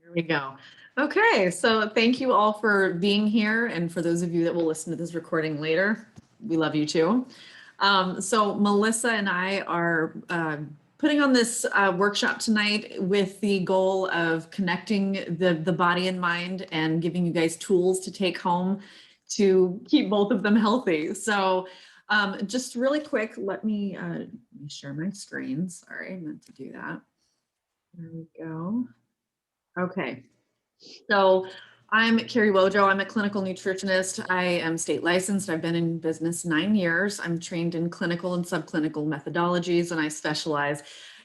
There we go. Okay, so thank you all for being here. And for those of you that will listen to this recording later, we love you too. So Melissa and I are putting on this workshop tonight with the goal of connecting the body and mind and giving you guys tools to take home to keep both of them healthy. So just really quick, let me share my screen. Sorry, I meant to do that. There we go. Okay. So I'm Carrie Wojo. I'm a clinical nutritionist. I am state licensed. I've been in business 9 years. I'm trained in clinical and subclinical methodologies, and I specialize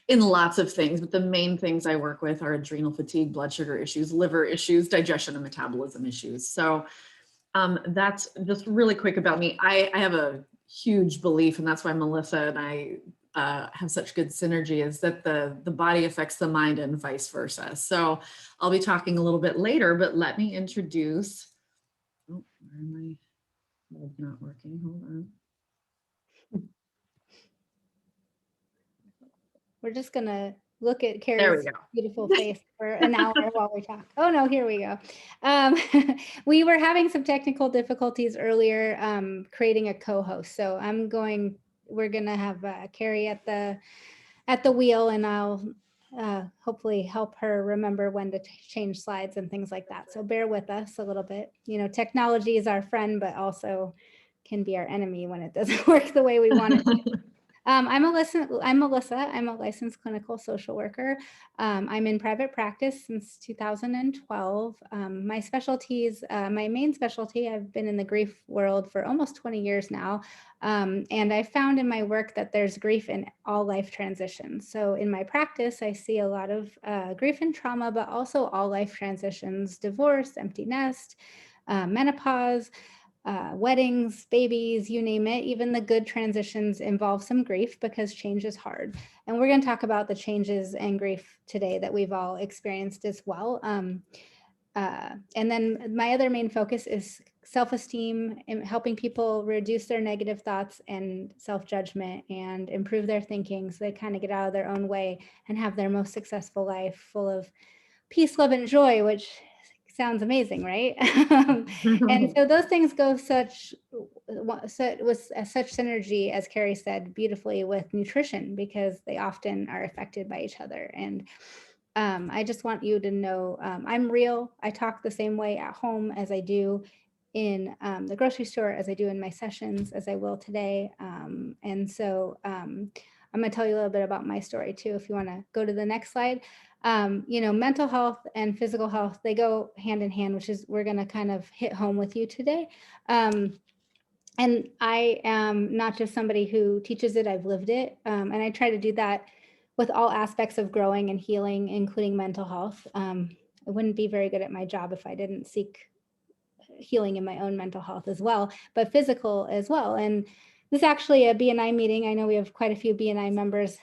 in lots of things. But the main things I work with are adrenal fatigue, blood sugar issues, liver issues, digestion and metabolism issues. So that's just really quick about me. I have a huge belief, and that's why Melissa and I have such good synergy, is that the body affects the mind and vice versa. So I'll be talking a little bit later, but let me introduce, oh, where am I? It's not working, hold on. We're just gonna look at There we Carrie's go. beautiful face for an hour while we talk. Oh no, here we go. We were having some technical difficulties earlier creating a co-host. So we're gonna have Carrie at the wheel, and I'll hopefully help her remember when to change slides and things like that. So bear with us a little bit. You know, technology is our friend, but also can be our enemy when it doesn't work the way we want it to. I'm Melissa. I'm a licensed clinical social worker. I'm in private practice since 2012. My main specialty, I've been in the grief world for almost 20 years now. And I found in my work that there's grief in all life transitions. So in my practice, I see a lot of grief and trauma, but also all life transitions: divorce, empty nest, menopause, weddings, babies, you name it. Even the good transitions involve some grief because change is hard. And we're going to talk about the changes and grief today that we've all experienced as well. And then my other main focus is self-esteem and helping people reduce their negative thoughts and self-judgment and improve their thinking so they kind of get out of their own way and have their most successful life full of peace, love, and joy, which sounds amazing, right? And so those things go with such synergy, as Carrie said beautifully, with nutrition, because they often are affected by each other. And I just want you to know I'm real. I talk the same way at home as I do in the grocery store, as I do in my sessions, as I will today. And so I'm going to tell you a little bit about my story too, if you want to go to the next slide. Mental health and physical health, they go hand in hand, which is we're going to kind of hit home with you today. And I am not just somebody who teaches it, I've lived it. And I try to do that with all aspects of growing and healing, including mental health. I wouldn't be very good at my job if I didn't seek healing in my own mental health as well, but physical as well. And this is actually a BNI meeting. I know we have quite a few BNI members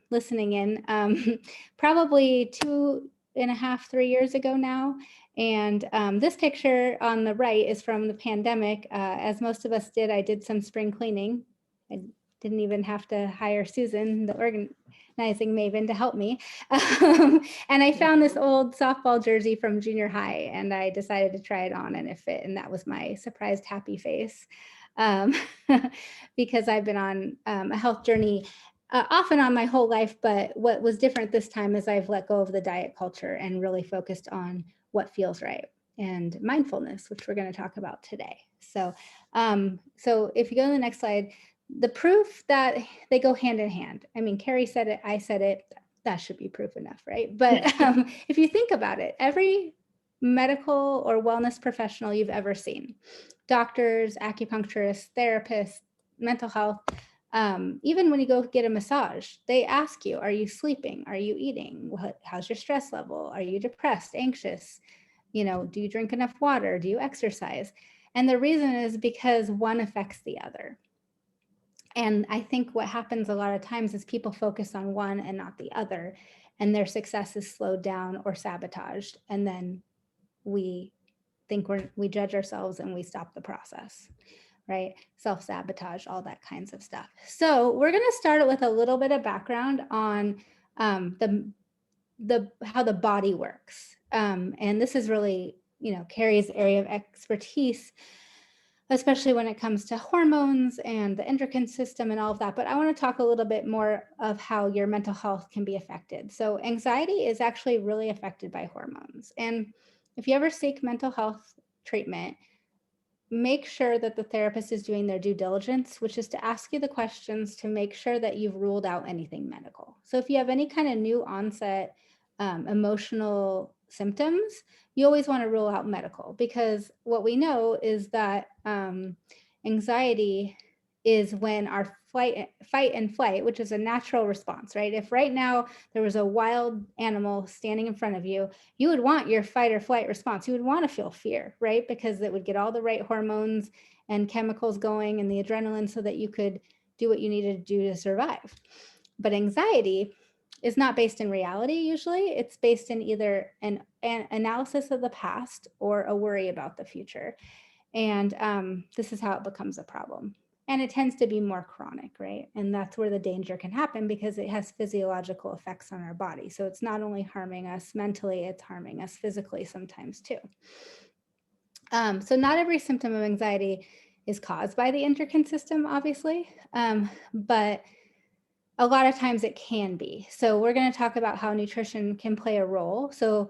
listening in, probably 2.5, 3 years ago now. And this picture on the right is from the pandemic. As most of us did, I did some spring cleaning. I didn't even have to hire Susan, the organizing maven, to help me. And I found this old softball jersey from junior high, and I decided to try it on, and it fit. And that was my surprised happy face, because I've been on a health journey off and on my whole life. But what was different this time is I've let go of the diet culture and really focused on what feels right and mindfulness, which we're going to talk about today. So if you go to the next slide, the proof that they go hand in hand. I mean, Carrie said it, I said it, that should be proof enough, right? But if you think about it, every medical or wellness professional you've ever seen, doctors, acupuncturists, therapists, mental health, even when you go get a massage, they ask you, are you sleeping? Are you eating? How's your stress level? Are you depressed, anxious? Do you drink enough water? Do you exercise? And the reason is because one affects the other. And I think what happens a lot of times is people focus on one and not the other, and their success is slowed down or sabotaged. And then we think we judge ourselves and we stop the process, right? Self-sabotage, all that kinds of stuff. So we're going to start with a little bit of background on the how the body works. And this is really, Carrie's area of expertise, especially when it comes to hormones and the endocrine system and all of that. But I want to talk a little bit more of how your mental health can be affected. So anxiety is actually really affected by hormones. And if you ever seek mental health treatment, make sure that the therapist is doing their due diligence, which is to ask you the questions to make sure that you've ruled out anything medical. So if you have any kind of new onset emotional symptoms, you always want to rule out medical, because what we know is that anxiety is when our fight and flight, which is a natural response, right? If right now there was a wild animal standing in front of you, you would want your fight or flight response. You would want to feel fear, right? Because it would get all the right hormones and chemicals going and the adrenaline so that you could do what you needed to do to survive. But anxiety is not based in reality. Usually it's based in either an analysis of the past or a worry about the future. And this is how it becomes a problem. And it tends to be more chronic, right? And that's where the danger can happen, because it has physiological effects on our body. So it's not only harming us mentally, it's harming us physically sometimes too. So not every symptom of anxiety is caused by the endocrine system, obviously, but a lot of times it can be. So we're going to talk about how nutrition can play a role. So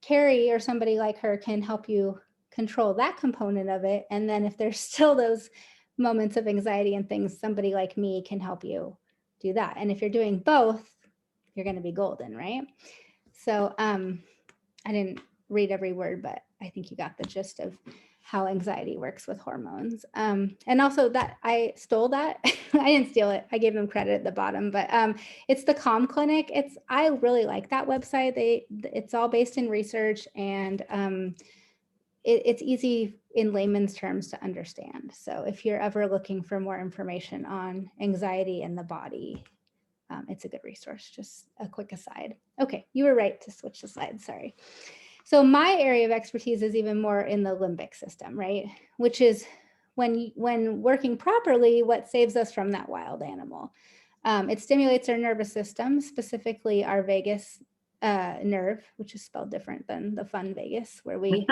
Carrie or somebody like her can help you control that component of it. And then if there's still those moments of anxiety and things, somebody like me can help you do that. And if you're doing both, you're going to be golden, right? So I didn't read every word, but I think you got the gist of how anxiety works with hormones. And also that I stole that. I didn't steal it. I gave them credit at the bottom, but it's the Calm Clinic. I really like that website. It's all based in research, and it's easy in layman's terms to understand. So if you're ever looking for more information on anxiety and the body, it's a good resource. Just a quick aside. Okay, you were right to switch the slides, sorry. So my area of expertise is even more in the limbic system, right? Which is when working properly, what saves us from that wild animal. It stimulates our nervous system, specifically our vagus nerve, which is spelled different than the fun Vegas, where we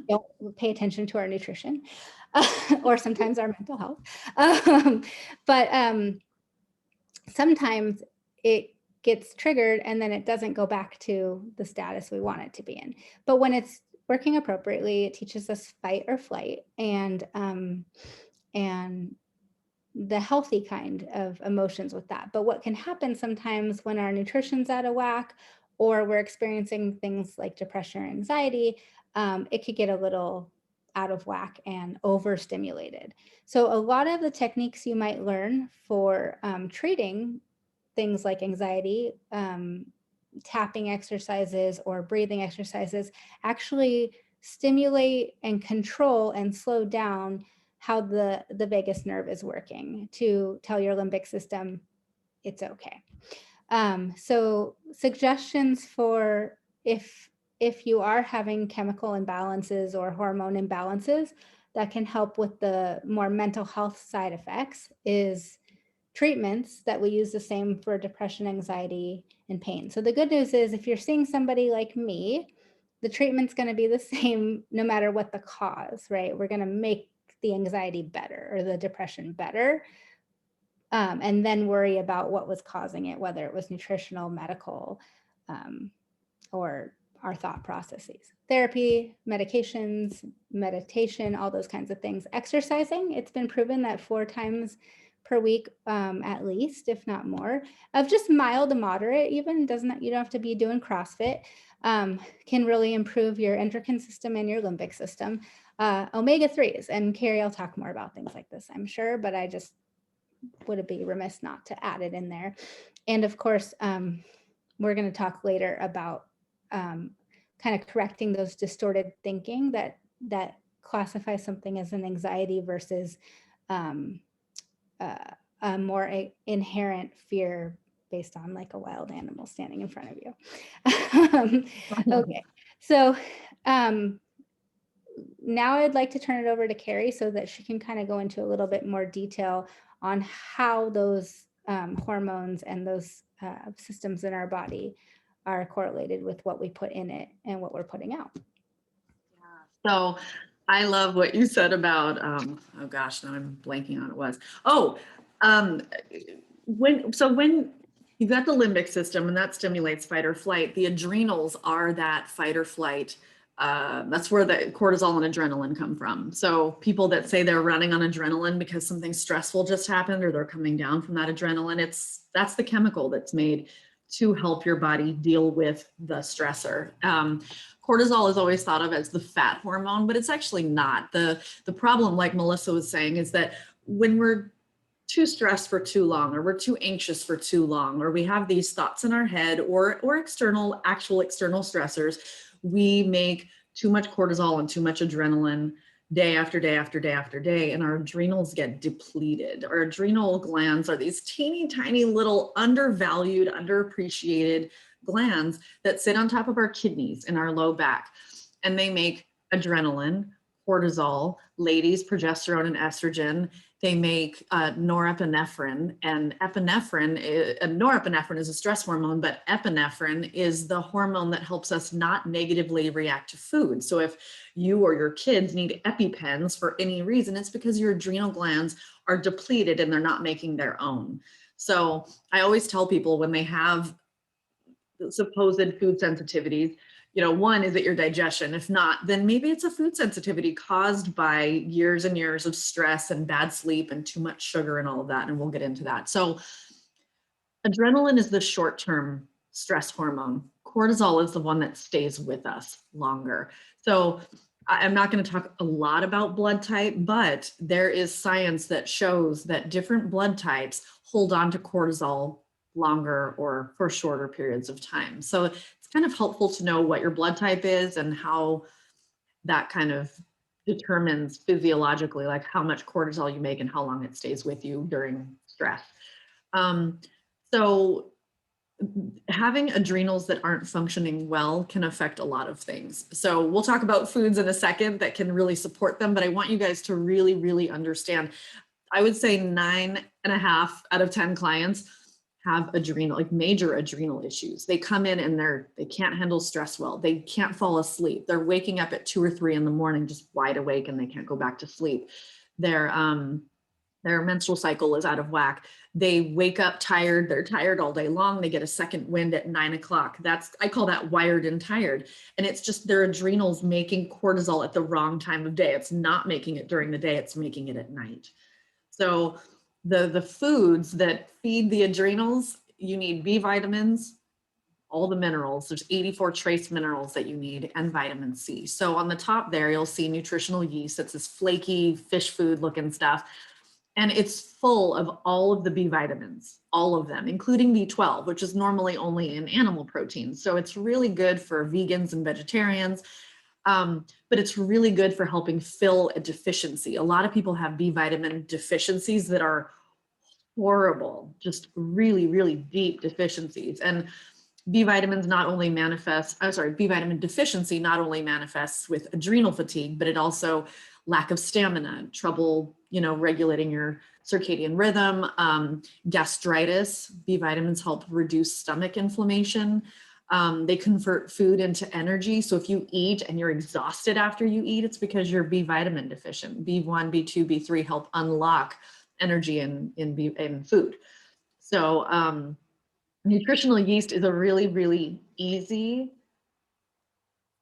don't pay attention to our nutrition or sometimes our mental health. But sometimes it gets triggered and then it doesn't go back to the status we want it to be in. But when it's working appropriately, it teaches us fight or flight, and the healthy kind of emotions with that. But what can happen sometimes when our nutrition's out of whack, or we're experiencing things like depression or anxiety, it could get a little out of whack and overstimulated. So a lot of the techniques you might learn for treating things like anxiety, tapping exercises or breathing exercises, actually stimulate and control and slow down how the vagus nerve is working to tell your limbic system it's okay. So suggestions for if you are having chemical imbalances or hormone imbalances that can help with the more mental health side effects is treatments that we use the same for depression, anxiety, and pain. So the good news is if you're seeing somebody like me, the treatment's going to be the same no matter what the cause, right? We're going to make the anxiety better or the depression better, and then worry about what was causing it, whether it was nutritional, medical, or our thought processes. Therapy, medications, meditation, all those kinds of things. Exercising, it's been proven that 4 times per week, at least, if not more, of just mild to moderate, even you don't have to be doing CrossFit, can really improve your endocrine system and your limbic system. Omega-3s, and Carrie, I'll talk more about things like this, I'm sure, but I just would be remiss not to add it in there. And of course, we're going to talk later about kind of correcting those distorted thinking that classify something as an anxiety versus a more inherent fear based on like a wild animal standing in front of you. Okay, so now I'd like to turn it over to Carrie so that she can kind of go into a little bit more detail on how those hormones and those systems in our body are correlated with what we put in it and what we're putting out. So I love what you said about, oh gosh, now I'm blanking on what it was. Oh, when you've got the limbic system and that stimulates fight or flight, the adrenals are that fight or flight. That's where the cortisol and adrenaline come from. So people that say they're running on adrenaline because something stressful just happened or they're coming down from that adrenaline, that's the chemical that's made to help your body deal with the stressor. Cortisol is always thought of as the fat hormone, but it's actually not. The problem, like Melissa was saying, is that when we're too stressed for too long, or we're too anxious for too long, or we have these thoughts in our head, or actual external stressors, we make too much cortisol and too much adrenaline day after day after day after day, and our adrenals get depleted. Our adrenal glands are these teeny tiny little undervalued, underappreciated glands that sit on top of our kidneys in our low back, and they make adrenaline, cortisol, ladies, progesterone and estrogen. They make norepinephrine, and norepinephrine is a stress hormone, but epinephrine is the hormone that helps us not negatively react to food. So if you or your kids need EpiPens for any reason, it's because your adrenal glands are depleted and they're not making their own. So I always tell people when they have supposed food sensitivities, one, is it your digestion? If not, then maybe it's a food sensitivity caused by years and years of stress and bad sleep and too much sugar and all of that. And we'll get into that. So adrenaline is the short-term stress hormone. Cortisol is the one that stays with us longer. So I'm not going to talk a lot about blood type, but there is science that shows that different blood types hold on to cortisol longer or for shorter periods of time. So it's kind of helpful to know what your blood type is and how that kind of determines physiologically, like how much cortisol you make and how long it stays with you during stress. So having adrenals that aren't functioning well can affect a lot of things. So we'll talk about foods in a second that can really support them, but I want you guys to really, really understand. I would say 9.5 out of 10 clients have major adrenal issues. They come in and they can't handle stress well. They can't fall asleep. They're waking up at 2 or 3 in the morning, just wide awake, and they can't go back to sleep. Their menstrual cycle is out of whack. They wake up tired. They're tired all day long. They get a second wind at 9 o'clock. I call that wired and tired. And it's just their adrenals making cortisol at the wrong time of day. It's not making it during the day. It's making it at night. So the foods that feed the adrenals, you need B vitamins, all the minerals. There's 84 trace minerals that you need, and vitamin C. So on the top there, you'll see nutritional yeast. It's this flaky fish food looking stuff. And it's full of all of the B vitamins, all of them, including B12, which is normally only in animal protein. So it's really good for vegans and vegetarians. But it's really good for helping fill a deficiency. A lot of people have B vitamin deficiencies that are horrible, just really, really deep deficiencies. And B vitamin deficiency not only manifests with adrenal fatigue, but it also lack of stamina, trouble, regulating your circadian rhythm, gastritis. B vitamins help reduce stomach inflammation. They convert food into energy. So if you eat and you're exhausted after you eat, it's because you're B vitamin deficient. B1, B2, B3 help unlock energy in food. So nutritional yeast is a really, really easy,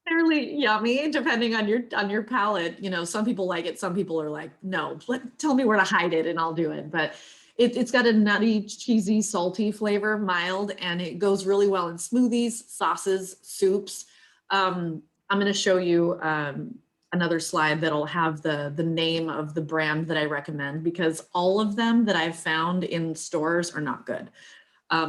fairly yummy, depending on your palate. Some people like it. Some people are like, no, tell me where to hide it and I'll do it. But it's got a nutty, cheesy, salty flavor, mild, and it goes really well in smoothies, sauces, soups. I'm going to show you another slide that'll have the name of the brand that I recommend, because all of them that I've found in stores are not good.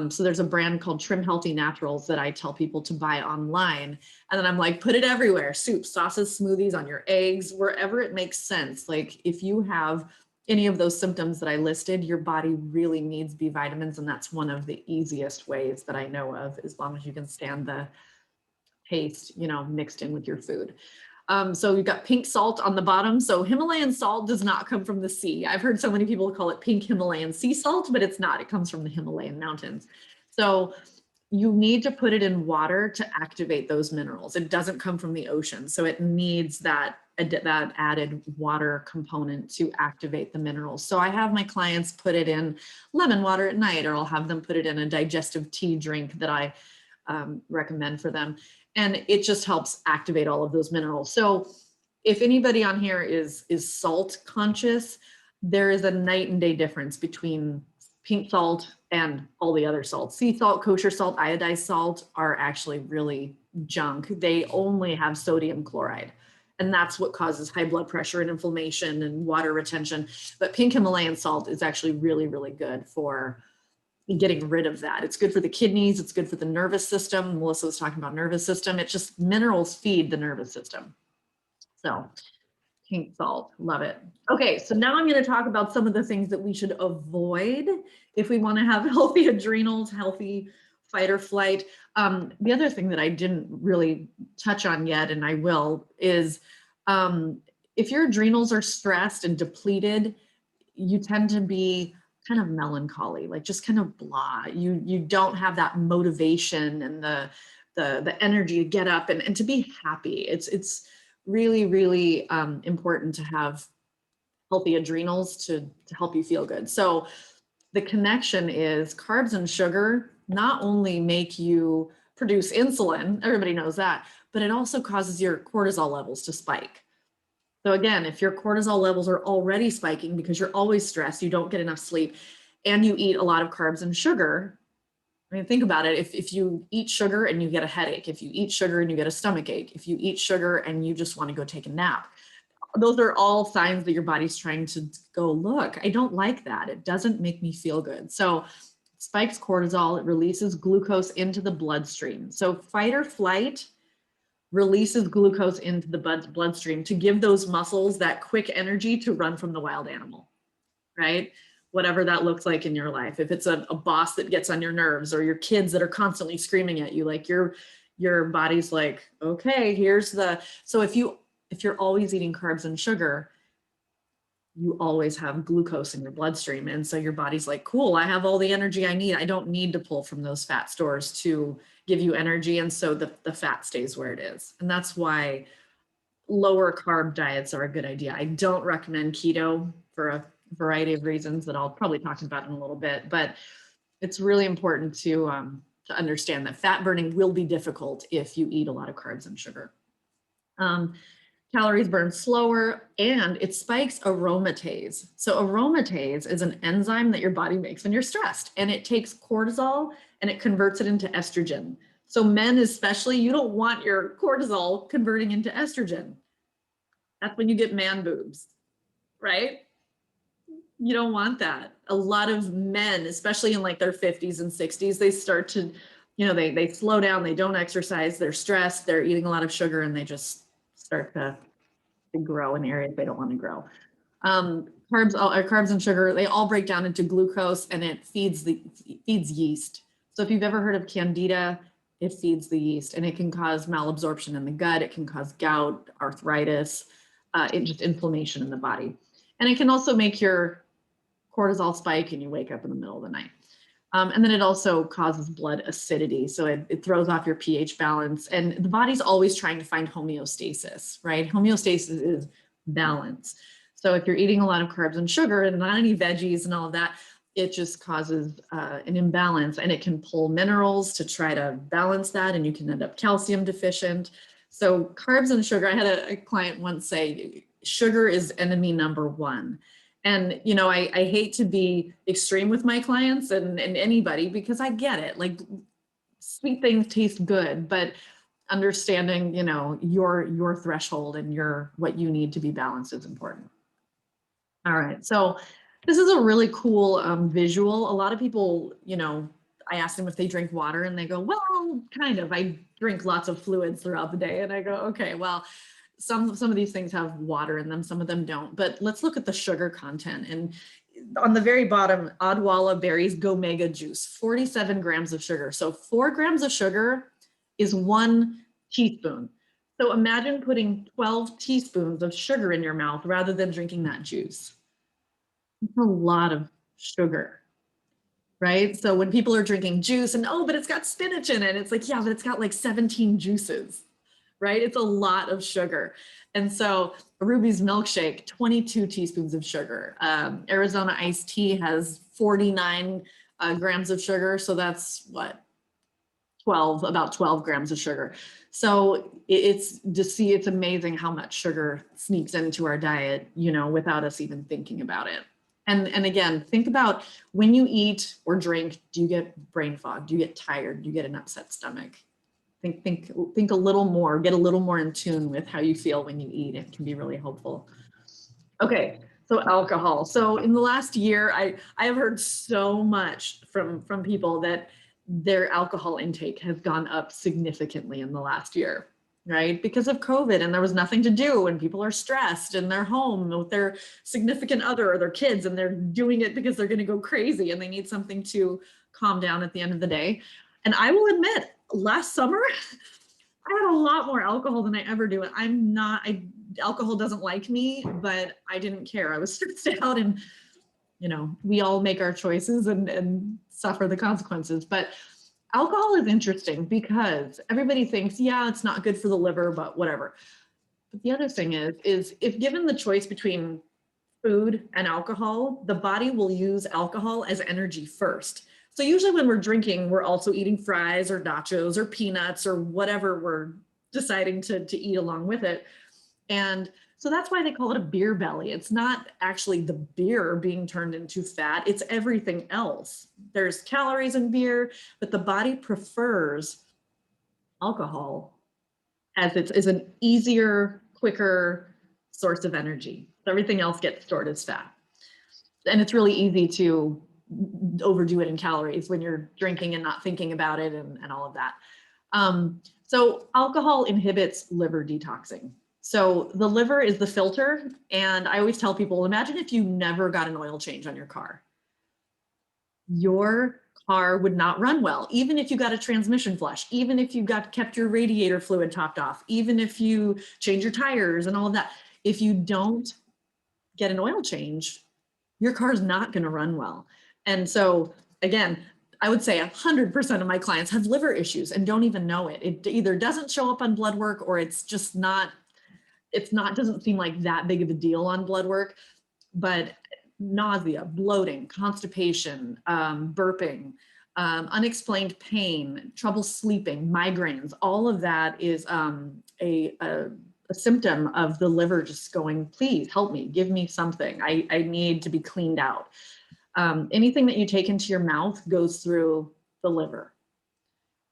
So there's a brand called Trim Healthy Naturals that I tell people to buy online. And then I'm like, put it everywhere: soups, sauces, smoothies, on your eggs, wherever it makes sense. Like if you have any of those symptoms that I listed, your body really needs B vitamins. And that's one of the easiest ways that I know of, as long as you can stand the taste, mixed in with your food. So we've got pink salt on the bottom. So Himalayan salt does not come from the sea. I've heard so many people call it pink Himalayan sea salt, but it's not. It comes from the Himalayan mountains. So you need to put it in water to activate those minerals. It doesn't come from the ocean. So it needs that added water component to activate the minerals. So I have my clients put it in lemon water at night, or I'll have them put it in a digestive tea drink that I recommend for them. And it just helps activate all of those minerals. So if anybody on here is salt conscious, there is a night and day difference between pink salt and all the other salts. Sea salt, kosher salt, iodized salt are actually really junk. They only have sodium chloride. And that's what causes high blood pressure and inflammation and water retention. But pink Himalayan salt is actually really, really good for getting rid of that. It's good for the kidneys. It's good for the nervous system. Melissa was talking about nervous system. It's just minerals feed the nervous system. So pink salt, love it. Okay, so now I'm going to talk about some of the things that we should avoid if we want to have healthy adrenals, healthy fight or flight. The other thing that I didn't really touch on yet, and I will, is if your adrenals are stressed and depleted, you tend to be kind of melancholy, like just kind of blah. You don't have that motivation and the energy to get up and to be happy. It's really, really important to have healthy adrenals to help you feel good. So the connection is carbs and sugar not only make you produce insulin, everybody knows that, but it also causes your cortisol levels to spike. So again, if your cortisol levels are already spiking because you're always stressed, you don't get enough sleep, and you eat a lot of carbs and sugar, I mean, think about it. If you eat sugar and you get a headache, if you eat sugar and you get a stomach ache, if you eat sugar and you just want to go take a nap, those are all signs that your body's trying to go, look, I don't like that. It doesn't make me feel good. So it spikes cortisol, it releases glucose into the bloodstream. So fight or flight releases glucose into the bloodstream to give those muscles that quick energy to run from the wild animal, right? Whatever that looks like in your life. If it's a boss that gets on your nerves, or your kids that are constantly screaming at you, like your body's like, okay, here's the, so if you're always eating carbs and sugar, you always have glucose in your bloodstream. And so your body's like, cool, I have all the energy I need. I don't need to pull from those fat stores to give you energy. And so the fat stays where it is. And that's why lower carb diets are a good idea. I don't recommend keto for a variety of reasons that I'll probably talk about in a little bit, but it's really important to understand that fat burning will be difficult if you eat a lot of carbs and sugar. Calories burn slower, and it spikes aromatase. So aromatase is an enzyme that your body makes when you're stressed, and it takes cortisol and it converts it into estrogen. So men especially, you don't want your cortisol converting into estrogen. That's when you get man boobs, right? You don't want that. A lot of men, especially in like their 50s and 60s, they start to, they slow down, they don't exercise, they're stressed, they're eating a lot of sugar, and they just start to grow in areas they don't want to grow. Carbs and sugar, they all break down into glucose, and it feeds yeast. So if you've ever heard of candida, it feeds the yeast, and it can cause malabsorption in the gut. It can cause gout, arthritis, just inflammation in the body. And it can also make your cortisol spike and you wake up in the middle of the night. And then it also causes blood acidity. So it throws off your pH balance, and the body's always trying to find homeostasis, right? Homeostasis is balance. So if you're eating a lot of carbs and sugar and not any veggies and all of that, it just causes an imbalance, and it can pull minerals to try to balance that, and you can end up calcium deficient. So carbs and sugar, I had a client once say, sugar is enemy number one. And, I hate to be extreme with my clients and anybody, because I get it. Like, sweet things taste good, but understanding, your threshold and what you need to be balanced is important. All right. So this is a really cool visual. A lot of people, I ask them if they drink water, and they go, well, kind of. I drink lots of fluids throughout the day. And I go, okay, well, some of these things have water in them, some of them don't. But let's look at the sugar content. And on the very bottom, Odwalla berries Gomega juice, 47 grams of sugar. So 4 grams of sugar is 1 teaspoon. So imagine putting 12 teaspoons of sugar in your mouth rather than drinking that juice. It's a lot of sugar. right? So when people are drinking juice and, oh, but it's got spinach in it, it's like, yeah, but it's got like 17 juices, right? It's a lot of sugar. And so Ruby's milkshake, 22 teaspoons of sugar. Arizona iced tea has 49 grams of sugar. So that's what, about 12 grams of sugar. So it's just see, it's amazing how much sugar sneaks into our diet, you know, without us even thinking about it. And again, think about when you eat or drink, do you get brain fog? Do you get tired? Do you get an upset stomach? Think a little more, get a little more in tune with how you feel when you eat. It can be really helpful. Okay, so alcohol. So in the last year, I have heard so much from people that their alcohol intake has gone up significantly in the last year, right? Because of COVID, and there was nothing to do, and people are stressed and they're home with their significant other or their kids, and they're doing it because they're going to go crazy and they need something to calm down at the end of the day. And I will admit, last summer, I had a lot more alcohol than I ever do. Alcohol doesn't like me, but I didn't care. I was stressed out, and you know, we all make our choices and suffer the consequences. But alcohol is interesting because everybody thinks, yeah, it's not good for the liver, but whatever. But the other thing is if given the choice between food and alcohol, the body will use alcohol as energy first. So usually when we're drinking, we're also eating fries or nachos or peanuts or whatever we're deciding to eat along with it. And so that's why they call it a beer belly. It's not actually the beer being turned into fat, it's everything else. There's calories in beer, but the body prefers alcohol as it is an easier, quicker source of energy. Everything else gets stored as fat. And it's really easy to overdo it in calories when you're drinking and not thinking about it and all of that. So alcohol inhibits liver detoxing. So the liver is the filter. And I always tell people, imagine if you never got an oil change on your car. Your car would not run well, even if you got a transmission flush, even if you kept your radiator fluid topped off, even if you change your tires and all of that. If you don't get an oil change, your car is not going to run well. And so again, I would say 100% of my clients have liver issues and don't even know it. It either doesn't show up on blood work, or it's just not, doesn't seem like that big of a deal on blood work. But nausea, bloating, constipation, burping, unexplained pain, trouble sleeping, migraines, all of that is a symptom of the liver just going, please help me, give me something. I need to be cleaned out. Anything that you take into your mouth goes through the liver.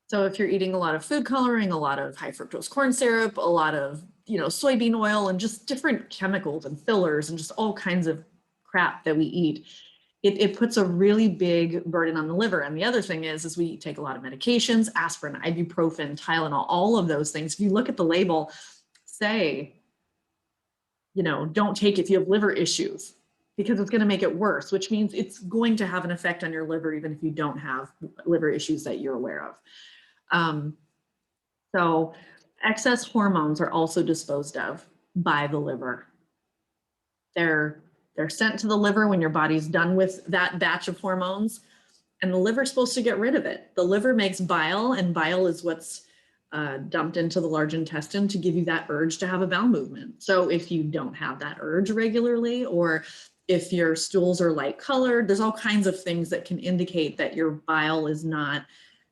So if you're eating a lot of food coloring, a lot of high fructose corn syrup, a lot of, soybean oil, and just different chemicals and fillers and just all kinds of crap that we eat, it puts a really big burden on the liver. And the other thing is we take a lot of medications, aspirin, ibuprofen, Tylenol, all of those things. If you look at the label, say, don't take it if you have liver issues, because it's going to make it worse, which means it's going to have an effect on your liver, even if you don't have liver issues that you're aware of. So excess hormones are also disposed of by the liver. They're sent to the liver when your body's done with that batch of hormones, and the liver's supposed to get rid of it. The liver makes bile, and bile is what's dumped into the large intestine to give you that urge to have a bowel movement. So if you don't have that urge regularly, or if your stools are light colored, there's all kinds of things that can indicate that your bile is not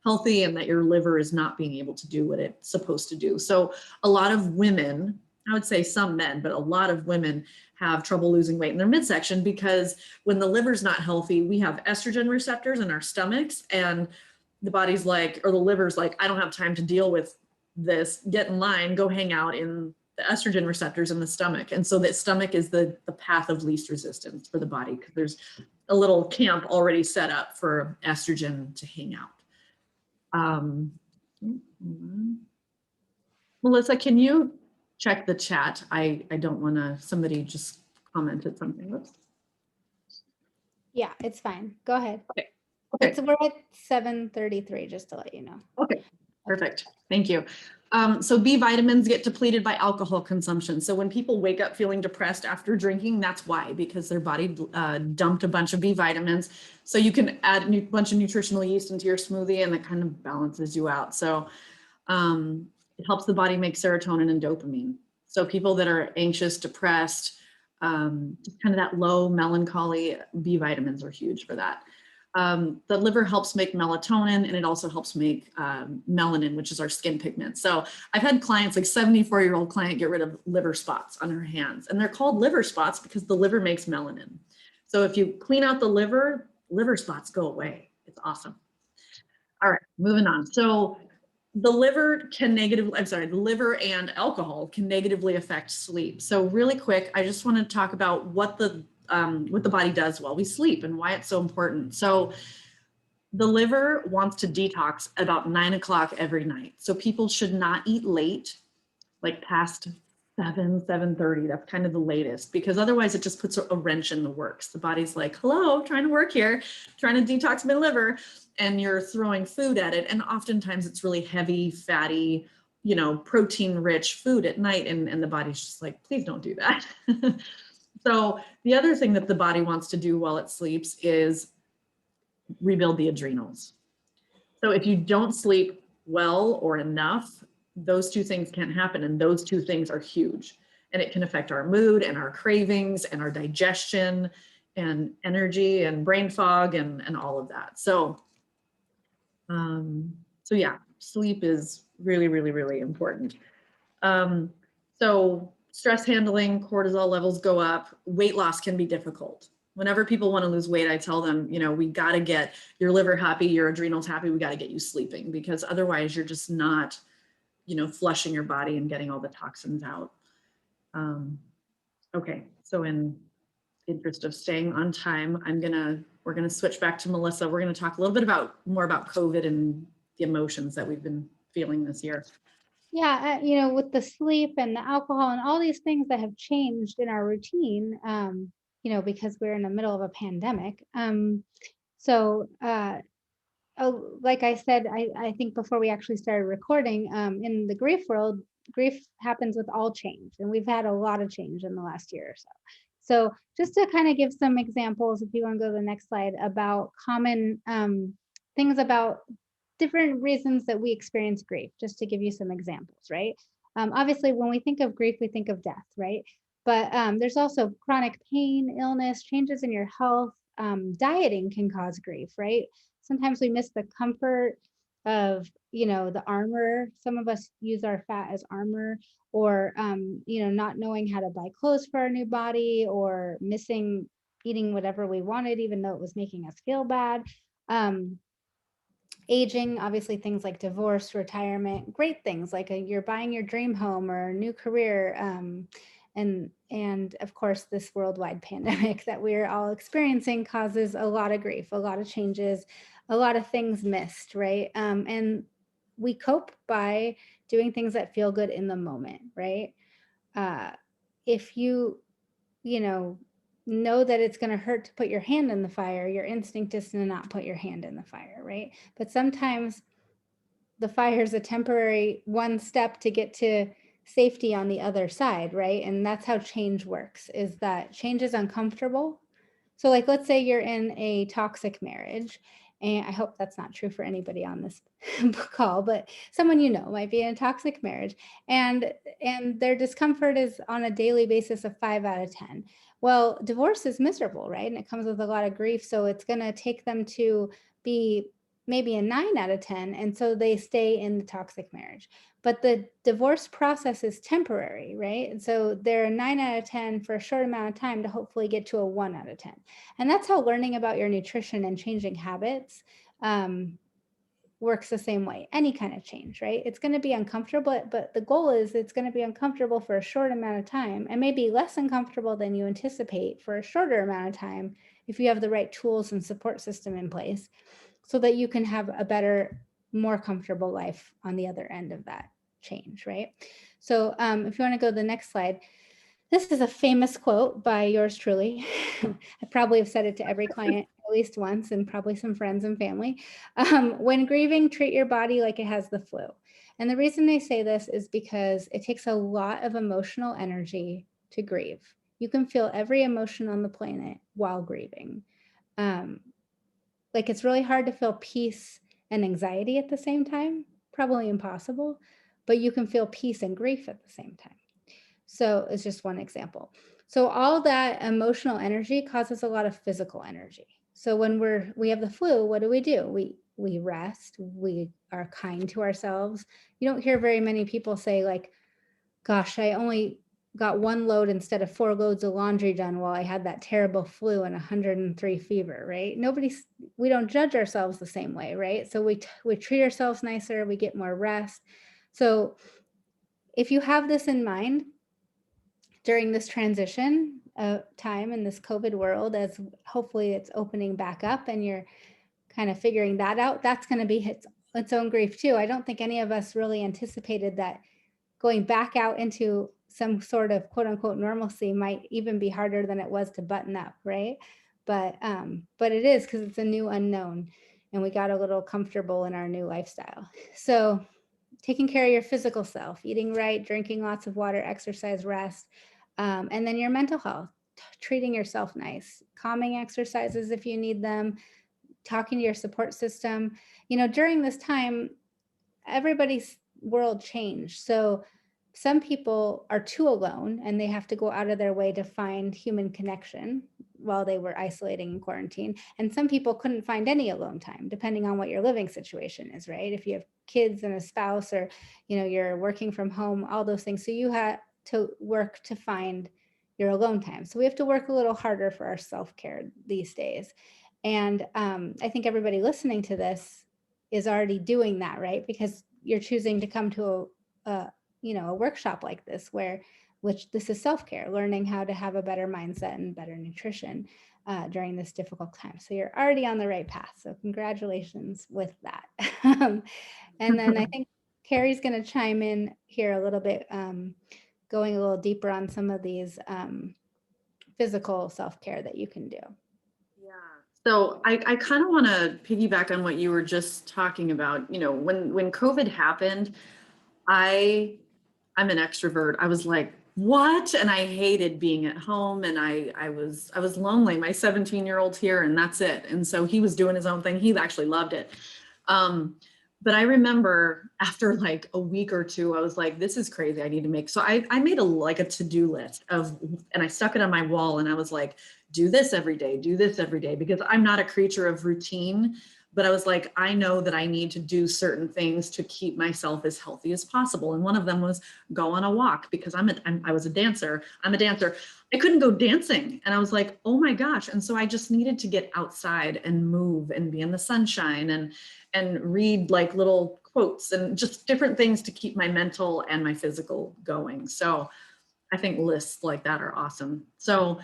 healthy and that your liver is not being able to do what it's supposed to do. So a lot of women, I would say some men, but a lot of women have trouble losing weight in their midsection, because when the liver's not healthy, we have estrogen receptors in our stomachs, and the body's like, or the liver's like, I don't have time to deal with this, get in line, go hang out in the estrogen receptors in the stomach. And so that stomach is the path of least resistance for the body, because there's a little camp already set up for estrogen to hang out. Melissa, can you check the chat? I don't want to, somebody just commented something. Whoops. Yeah, it's fine. Go ahead. Okay. We're at 7:33, just to let you know. Okay, perfect. Thank you. So B vitamins get depleted by alcohol consumption. So when people wake up feeling depressed after drinking, that's why, because their body dumped a bunch of B vitamins. So you can add a bunch of nutritional yeast into your smoothie and that kind of balances you out. So it helps the body make serotonin and dopamine. So people that are anxious, depressed, just kind of that low melancholy, B vitamins are huge for that. The liver helps make melatonin, and it also helps make melanin, which is our skin pigment. So I've had clients, like 74-year-old client, get rid of liver spots on her hands, and they're called liver spots because the liver makes melanin. So if you clean out the liver spots go away. It's awesome. All right, moving on. So the liver and alcohol can negatively affect sleep. So really quick, I just want to talk about what the body does while we sleep and why it's so important. So the liver wants to detox about 9 o'clock every night. So people should not eat late, like past 7:30. That's kind of the latest, because otherwise it just puts a wrench in the works. The body's like, hello, I'm trying to work here, trying to detox my liver, and you're throwing food at it. And oftentimes it's really heavy, fatty, protein rich food at night. And the body's just like, please don't do that. So the other thing that the body wants to do while it sleeps is rebuild the adrenals. So if you don't sleep well or enough, those two things can't happen. And those two things are huge. And it can affect our mood and our cravings and our digestion and energy and brain fog and all of that. So yeah, sleep is really, really, really important. So stress handling, cortisol levels go up, weight loss can be difficult. Whenever people want to lose weight, I tell them, we got to get your liver happy, your adrenals happy, we got to get you sleeping, because otherwise you're just not, flushing your body and getting all the toxins out. Okay, so in interest of staying on time, we're gonna switch back to Melissa. We're gonna talk a little bit more about COVID and the emotions that we've been feeling this year. Yeah, with the sleep and the alcohol and all these things that have changed in our routine, because we're in the middle of a pandemic. So, like I said, I think before we actually started recording, in the grief world, grief happens with all change, and we've had a lot of change in the last year or so. So just to kind of give some examples, if you want to go to the next slide, about common things about different reasons that we experience grief, just to give you some examples, right? Obviously, when we think of grief, we think of death, right? But there's also chronic pain, illness, changes in your health. Dieting can cause grief, right? Sometimes we miss the comfort of, the armor. Some of us use our fat as armor, or, not knowing how to buy clothes for our new body, or missing eating whatever we wanted, even though it was making us feel bad. Aging, obviously things like divorce, retirement, great things like you're buying your dream home or a new career, and of course this worldwide pandemic that we're all experiencing causes a lot of grief, a lot of changes, a lot of things missed, right? And we cope by doing things that feel good in the moment, right? If know that it's going to hurt to put your hand in the fire, your instinct is to not put your hand in the fire, right? But sometimes the fire is a temporary one step to get to safety on the other side, right? And that's how change works, is that change is uncomfortable. So like, let's say you're in a toxic marriage, and I hope that's not true for anybody on this call, but someone might be in a toxic marriage, and their discomfort is on a daily basis of 5 out of 10. Well, divorce is miserable, right? And it comes with a lot of grief. So it's going to take them to be maybe a 9 out of 10. And so they stay in the toxic marriage. But the divorce process is temporary, right? And so they're a 9 out of 10 for a short amount of time to hopefully get to a 1 out of 10. And that's how learning about your nutrition and changing habits works the same way. Any kind of change, right? It's going to be uncomfortable, but the goal is it's going to be uncomfortable for a short amount of time, and maybe less uncomfortable than you anticipate for a shorter amount of time if you have the right tools and support system in place, so that you can have a better, more comfortable life on the other end of that change, right? So if you want to go to the next slide, this is a famous quote by yours truly. I probably have said it to every client at least once, and probably some friends and family. When grieving, treat your body like it has the flu. And the reason they say this is because it takes a lot of emotional energy to grieve. You can feel every emotion on the planet while grieving. Like it's really hard to feel peace and anxiety at the same time, probably impossible, but you can feel peace and grief at the same time. So it's just one example. So all that emotional energy causes a lot of physical energy. So when we have the flu, what do? We rest, we are kind to ourselves. You don't hear very many people say like, gosh, I only got 1 load instead of 4 loads of laundry done while I had that terrible flu and 103 fever, right? We don't judge ourselves the same way, right? So we treat ourselves nicer, we get more rest. So if you have this in mind during this transition time in this COVID world, as hopefully it's opening back up and you're kind of figuring that out, that's going to be its own grief too. I don't think any of us really anticipated that going back out into some sort of quote unquote normalcy might even be harder than it was to button up, right? But it is, because it's a new unknown and we got a little comfortable in our new lifestyle. So taking care of your physical self, eating right, drinking lots of water, exercise, rest, and then your mental health, treating yourself nice, calming exercises if you need them, talking to your support system. During this time, everybody's world changed. So some people are too alone and they have to go out of their way to find human connection while they were isolating in quarantine. And some people couldn't find any alone time, depending on what your living situation is, right? If you have kids and a spouse, or, you're working from home, all those things. So you had to work to find your alone time. So we have to work a little harder for our self-care these days. And I think everybody listening to this is already doing that, right? Because you're choosing to come to a workshop like this, which this is self-care, learning how to have a better mindset and better nutrition during this difficult time. So you're already on the right path. So congratulations with that. And then I think Carrie's going to chime in here a little bit, going a little deeper on some of these physical self-care that you can do. Yeah. So I kind of want to piggyback on what you were just talking about. When COVID happened, I'm an extrovert. I was like, what? And I hated being at home, and I was lonely. My 17-year-old's here and that's it. And so he was doing his own thing. He actually loved it. But I remember after like a week or two, I was like, this is crazy. I need to make, so I made a to-do list and I stuck it on my wall, and I was like, do this every day, because I'm not a creature of routine. But I was like, I know that I need to do certain things to keep myself as healthy as possible. And one of them was go on a walk, because I was a dancer. I'm a dancer. I couldn't go dancing. And I was like, oh my gosh. And so I just needed to get outside and move and be in the sunshine and read like little quotes and just different things to keep my mental and my physical going. So I think lists like that are awesome. So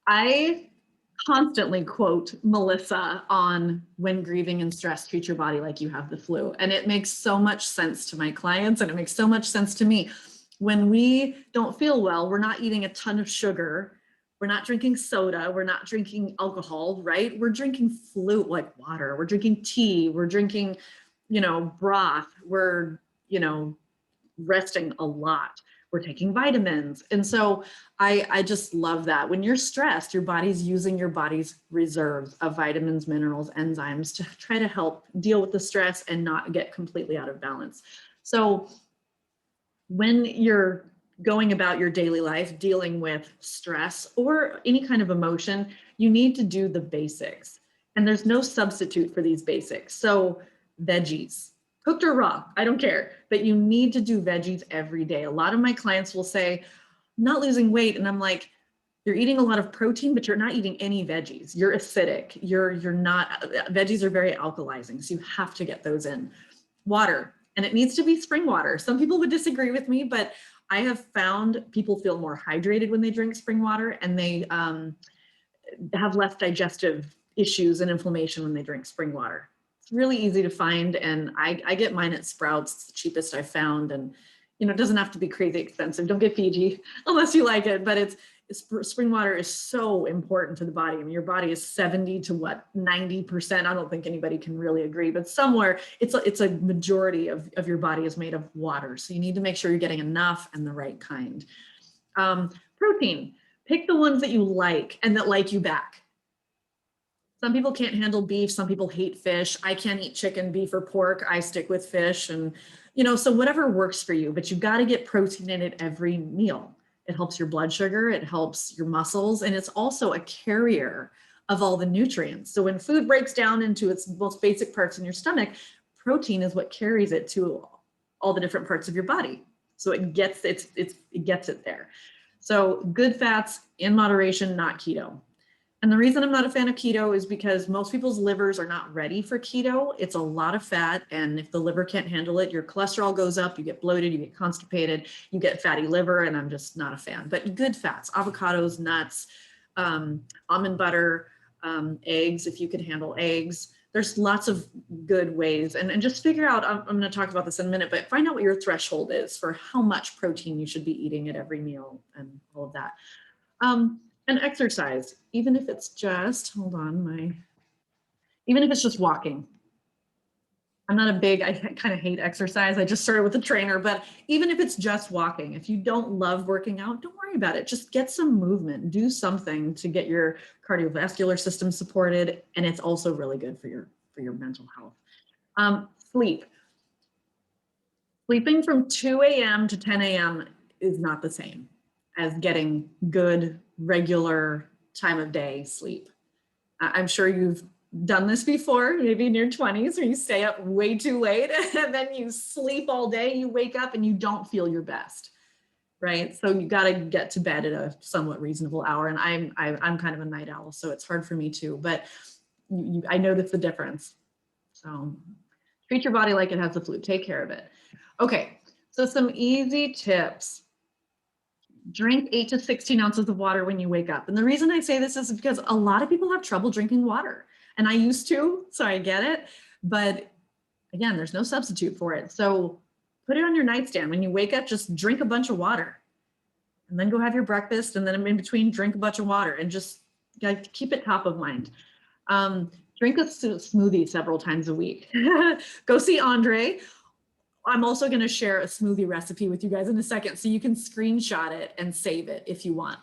I constantly quote Melissa on when grieving and stress, treat your body like you have the flu. And it makes so much sense to my clients, and it makes so much sense to me. When we don't feel well, we're not eating a ton of sugar. We're not drinking soda. We're not drinking alcohol, right? We're drinking fluid like water. We're drinking tea. We're drinking, broth. We're, resting a lot. We're taking vitamins. And so I just love that. When you're stressed, your body's using your body's reserves of vitamins, minerals, enzymes to try to help deal with the stress and not get completely out of balance. So when you're going about your daily life, dealing with stress or any kind of emotion, you need to do the basics. And there's no substitute for these basics. So veggies, cooked or raw, I don't care, but you need to do veggies every day. A lot of my clients will say, I'm not losing weight. And I'm like, you're eating a lot of protein, but you're not eating any veggies. You're acidic. You're not, veggies are very alkalizing. So you have to get those in. Water, and it needs to be spring water. Some people would disagree with me, but I have found people feel more hydrated when they drink spring water, and they have less digestive issues and inflammation when they drink spring water. It's really easy to find, and I get mine at Sprouts. It's the cheapest I've found, and it doesn't have to be crazy expensive. Don't get Fiji unless you like it, but spring water is so important to the body. I mean, your body is 70 to 90%. I don't think anybody can really agree, but somewhere it's a majority of your body is made of water. So you need to make sure you're getting enough and the right kind. Protein, pick the ones that you like and that like you back. Some people can't handle beef. Some people hate fish. I can't eat chicken, beef, or pork. I stick with fish. And, so whatever works for you, but you've got to get protein in it every meal. It helps your blood sugar. It helps your muscles. And it's also a carrier of all the nutrients. So when food breaks down into its most basic parts in your stomach, protein is what carries it to all the different parts of your body. So it gets it there. So good fats in moderation, not keto. And the reason I'm not a fan of keto is because most people's livers are not ready for keto. It's a lot of fat. And if the liver can't handle it, your cholesterol goes up, you get bloated, you get constipated, you get fatty liver, and I'm just not a fan. But good fats, avocados, nuts, almond butter, eggs, if you can handle eggs. There's lots of good ways. And just figure out, I'm going to talk about this in a minute, but find out what your threshold is for how much protein you should be eating at every meal and all of that. And exercise, even if it's just, even if it's just walking. I'm not I kind of hate exercise. I just started with a trainer, but even if it's just walking, if you don't love working out, don't worry about it. Just get some movement, do something to get your cardiovascular system supported. And it's also really good for your mental health. Sleep. Sleeping from 2 a.m. to 10 a.m. is not the same as getting good, regular time of day sleep. I'm sure you've done this before, maybe in your 20s, where you stay up way too late and then you sleep all day, you wake up and you don't feel your best, right? So you got to get to bed at a somewhat reasonable hour. And I'm kind of a night owl, so it's hard for me too, but I notice the difference. So treat your body like it has the flu, take care of it. Okay, so some easy tips. Drink 8 to 16 ounces of water when you wake up. And the reason I say this is because a lot of people have trouble drinking water. And I used to, so I get it. But again, there's no substitute for it. So put it on your nightstand. When you wake up, just drink a bunch of water. And then go have your breakfast. And then in between, drink a bunch of water. And just keep it top of mind. Drink a smoothie several times a week. Go see Andre. I'm also going to share a smoothie recipe with you guys in a second, so you can screenshot it and save it if you want.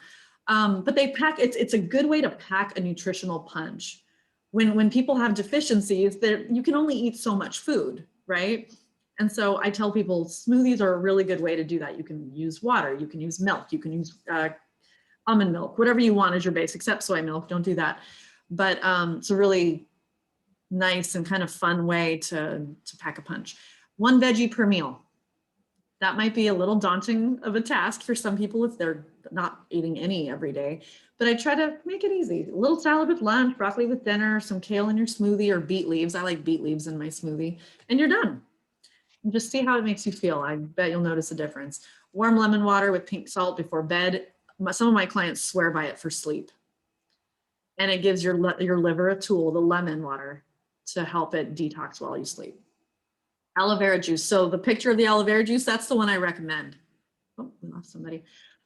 But it's a good way to pack a nutritional punch. When people have deficiencies, you can only eat so much food, right? And so I tell people smoothies are a really good way to do that. You can use water, you can use milk, you can use almond milk, whatever you want as your base, except soy milk, don't do that. But it's a really nice and kind of fun way to pack a punch. 1 veggie per meal. That might be a little daunting of a task for some people if they're not eating any every day, but I try to make it easy. A little salad with lunch, broccoli with dinner, some kale in your smoothie, or beet leaves. I like beet leaves in my smoothie, and you're done. And just see how it makes you feel. I bet you'll notice a difference. Warm lemon water with pink salt before bed. Some of my clients swear by it for sleep. And it gives your liver a tool, the lemon water, to help it detox while you sleep. Aloe vera juice. So the picture of the aloe vera juice, that's the one I recommend. Oh, we lost somebody.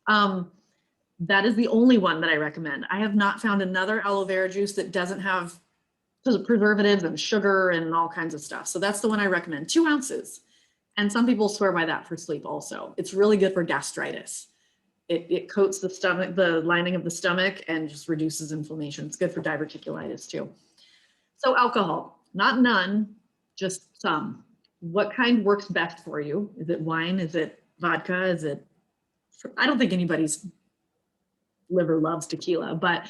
That is the only one that I recommend. I have not found another aloe vera juice that doesn't have preservatives and sugar and all kinds of stuff. So that's the one I recommend, 2 ounces. And some people swear by that for sleep also. It's really good for gastritis. It coats the stomach, the lining of the stomach, and just reduces inflammation. It's good for diverticulitis too. So alcohol, not none, just some. What kind works best for you? Is it wine? Is it vodka? I don't think anybody's liver loves tequila, but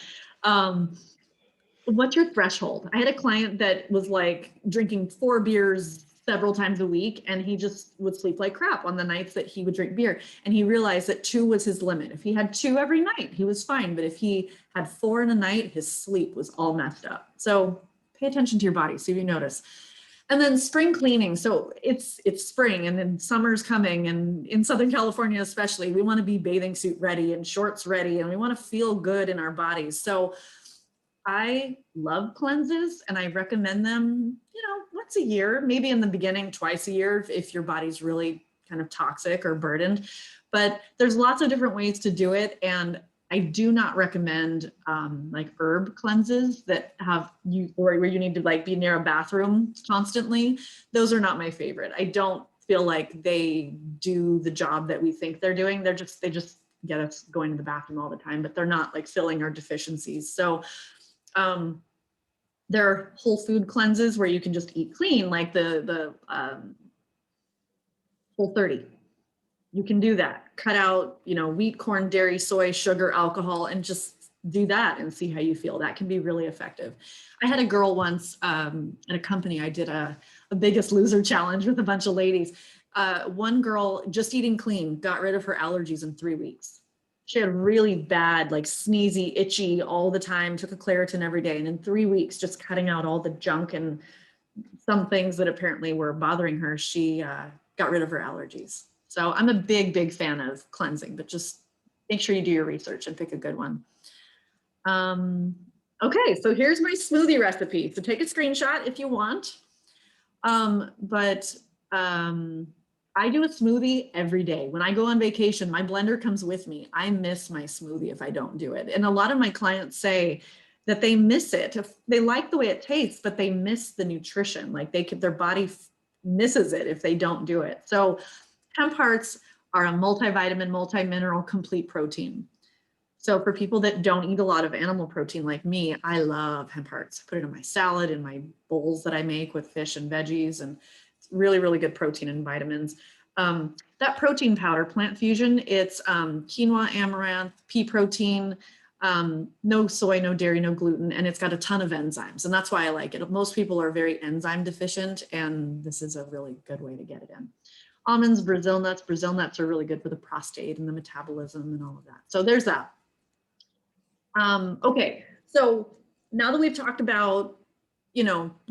what's your threshold? I had a client that was like drinking 4 beers several times a week, and he just would sleep like crap on the nights that he would drink beer. And he realized that 2 was his limit. If he had 2 every night, he was fine. But if he had 4 in a night, his sleep was all messed up. So pay attention to your body, see if you notice. And then spring cleaning. So it's spring and then summer's coming, and in Southern California especially, we want to be bathing suit ready and shorts ready, and we want to feel good in our bodies. So I love cleanses, and I recommend them, once a year, maybe in the beginning, twice a year if your body's really kind of toxic or burdened. But there's lots of different ways to do it. And I do not recommend like herb cleanses that have you, or where you need to like be near a bathroom constantly. Those are not my favorite. I don't feel like they do the job that we think they're doing. They just get us going to the bathroom all the time, but they're not like filling our deficiencies. So there are whole food cleanses where you can just eat clean, like the Whole30. You can do that. Cut out, wheat, corn, dairy, soy, sugar, alcohol, and just do that and see how you feel. That can be really effective. I had a girl once at a company. I did a Biggest Loser challenge with a bunch of ladies. One girl, just eating clean, got rid of her allergies in 3 weeks. She had really bad, like sneezy, itchy all the time, took a Claritin every day. And in 3 weeks, just cutting out all the junk and some things that apparently were bothering her, she got rid of her allergies. So I'm a big fan of cleansing, but just make sure you do your research and pick a good one. Okay, so here's my smoothie recipe. So take a screenshot if you want. I do a smoothie every day. When I go on vacation, my blender comes with me. I miss my smoothie if I don't do it. And a lot of my clients say that they miss it. If they like the way it tastes, but they miss the nutrition. Like their body misses it if they don't do it. So hemp hearts are a multivitamin, multi-mineral, complete protein. So for people that don't eat a lot of animal protein like me, I love hemp hearts. I put it in my salad, in my bowls that I make with fish and veggies, and it's really good protein and vitamins. That protein powder, Plant Fusion, it's quinoa, amaranth, pea protein, no soy, no dairy, no gluten, and it's got a ton of enzymes. And that's why I like it. Most people are very enzyme deficient, and this is a really good way to get it in. Almonds, Brazil nuts. Brazil nuts are really good for the prostate and the metabolism and all of that. So there's that. Okay, so now that we've talked about,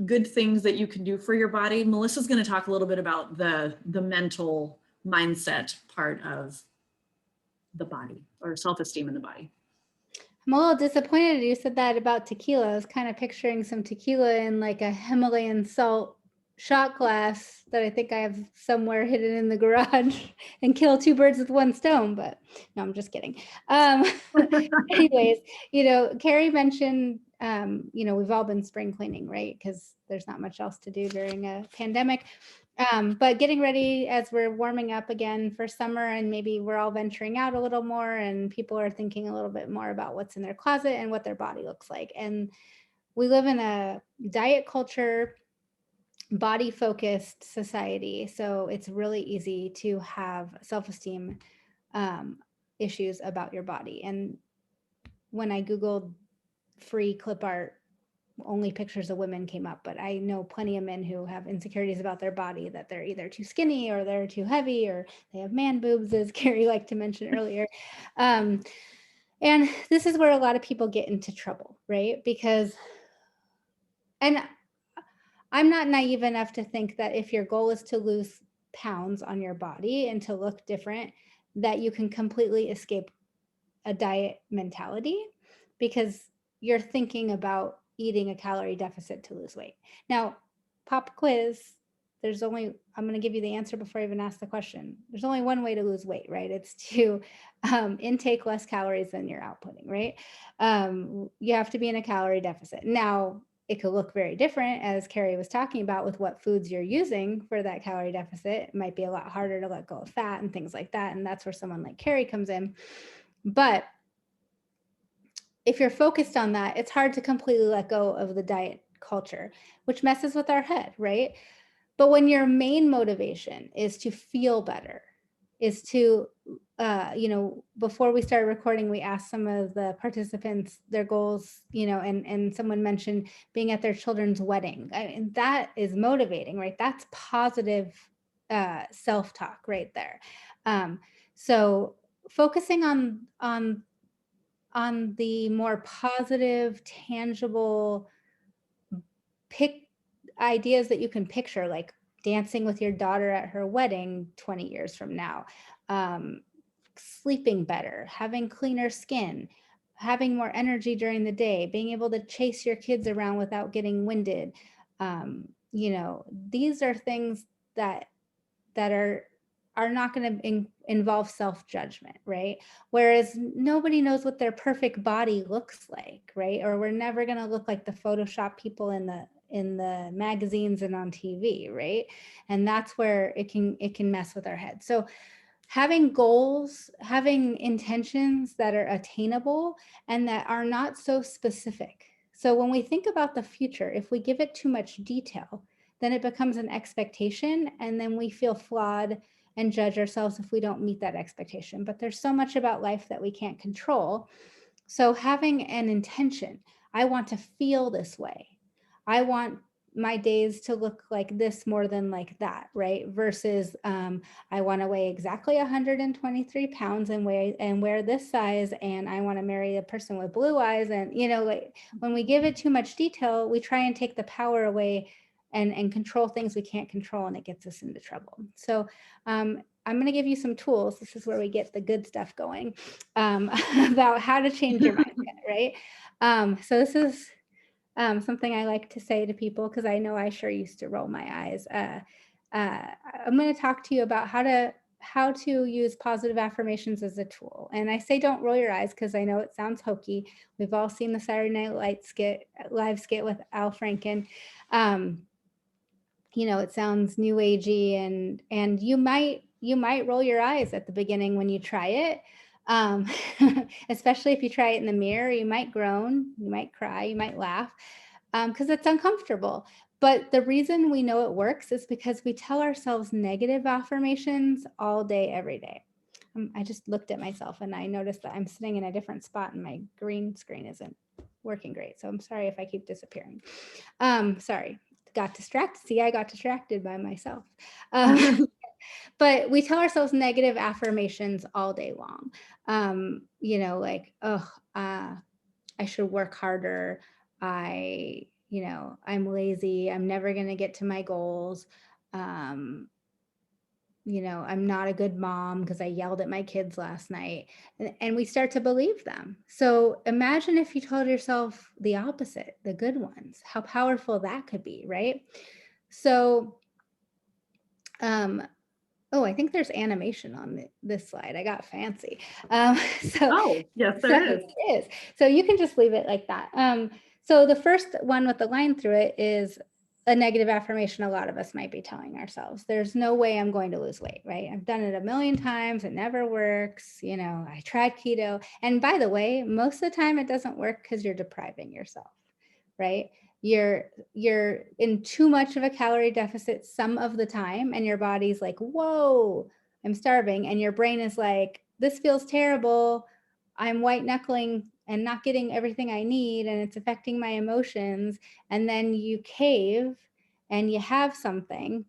good things that you can do for your body, Melissa's going to talk a little bit about the mental mindset part of the body, or self-esteem in the body. I'm a little disappointed you said that about tequila. I was kind of picturing some tequila in like a Himalayan salt shot glass that I think I have somewhere hidden in the garage and kill 2 birds with 1 stone, but no, I'm just kidding. Anyways, Carrie mentioned, we've all been spring cleaning, right? Because there's not much else to do during a pandemic. But getting ready as we're warming up again for summer, and maybe we're all venturing out a little more, and people are thinking a little bit more about what's in their closet and what their body looks like. And we live in a diet culture, body focused society. So it's really easy to have self-esteem issues about your body. And when I Googled free clip art, only pictures of women came up, but I know plenty of men who have insecurities about their body, that they're either too skinny or they're too heavy or they have man boobs, as Carrie liked to mention earlier. And this is where a lot of people get into trouble, right? And I'm not naive enough to think that if your goal is to lose pounds on your body and to look different, that you can completely escape a diet mentality, because you're thinking about eating a calorie deficit to lose weight. Now, pop quiz, I'm going to give you the answer before I even ask the question. There's only one way to lose weight, right? It's to intake less calories than you're outputting, right? You have to be in a calorie deficit. Now, it could look very different, as Carrie was talking about, with what foods you're using for that calorie deficit. It might be a lot harder to let go of fat and things like that. And that's where someone like Carrie comes in. But if you're focused on that, it's hard to completely let go of the diet culture, which messes with our head, right? But when your main motivation is to feel better, is to, before we started recording, we asked some of the participants their goals, and someone mentioned being at their children's wedding. I mean, that is motivating, right? That's positive self-talk right there. So focusing on the more positive, tangible ideas that you can picture, like dancing with your daughter at her wedding 20 years from now, sleeping better, having cleaner skin, having more energy during the day, being able to chase your kids around without getting winded. These are things that are are not going to involve self-judgment, right? Whereas nobody knows what their perfect body looks like, right? Or we're never going to look like the Photoshop people in the magazines and on TV, right? And that's where it can mess with our head. So having goals, having intentions that are attainable and that are not so specific. So when we think about the future, if we give it too much detail, then it becomes an expectation, and then we feel flawed and judge ourselves if we don't meet that expectation. But there's so much about life that we can't control. So having an intention, I want to feel this way. I want my days to look like this more than like that, right? Versus I want to weigh exactly 123 pounds and wear this size, and I want to marry a person with blue eyes. And like when we give it too much detail, we try and take the power away and control things we can't control, and it gets us into trouble. So I'm going to give you some tools. This is where we get the good stuff going, about how to change your mindset, right? So this is something I like to say to people, because I know I sure used to roll my eyes. I'm going to talk to you about how to use positive affirmations as a tool. And I say don't roll your eyes because I know it sounds hokey. We've all seen the Saturday Night live skit with Al Franken. It sounds new agey, and you might roll your eyes at the beginning when you try it. Especially if you try it in the mirror, you might groan, you might cry, you might laugh, because it's uncomfortable. But the reason we know it works is because we tell ourselves negative affirmations all day, every day. I just looked at myself and I noticed that I'm sitting in a different spot and my green screen isn't working great. So I'm sorry if I keep disappearing. Sorry, got distracted. See, I got distracted by myself. But we tell ourselves negative affirmations all day long. Like, I should work harder. I'm lazy. I'm never going to get to my goals. I'm not a good mom because I yelled at my kids last night. And we start to believe them. So imagine if you told yourself the opposite, the good ones, how powerful that could be, right? So, oh, I think there's animation on this slide. I got fancy. Oh, yes, there is. It is. So you can just leave it like that. So the first one with the line through it is a negative affirmation a lot of us might be telling ourselves. There's no way I'm going to lose weight, right? I've done it a million times. It never works. I tried keto. And by the way, most of the time it doesn't work because you're depriving yourself, right? You're in too much of a calorie deficit some of the time, and your body's like, whoa, I'm starving. And your brain is like, this feels terrible. I'm white knuckling and not getting everything I need, and it's affecting my emotions. And then you cave and you have something,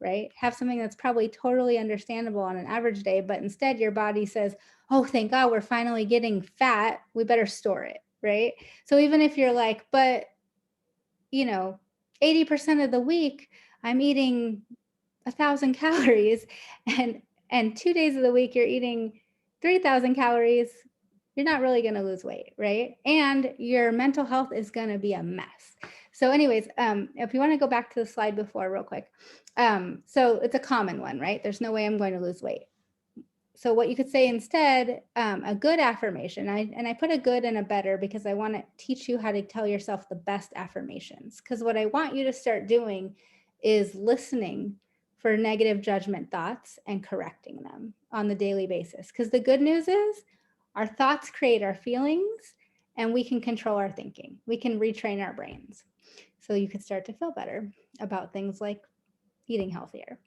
right? Have something that's probably totally understandable on an average day, but instead your body says, oh, thank God we're finally getting fat. We better store it, right? So even if you're like, but 80% of the week I'm eating 1,000 calories, and 2 days of the week you're eating 3,000 calories, you're not really going to lose weight, right? And your mental health is going to be a mess. So anyways, if you want to go back to the slide before real quick. So it's a common one, right? There's no way I'm going to lose weight. So what you could say instead, a good affirmation, I put a good and a better because I want to teach you how to tell yourself the best affirmations. Because what I want you to start doing is listening for negative judgment thoughts and correcting them on the daily basis. Because the good news is our thoughts create our feelings, and we can control our thinking. We can retrain our brains. So you can start to feel better about things like eating healthier.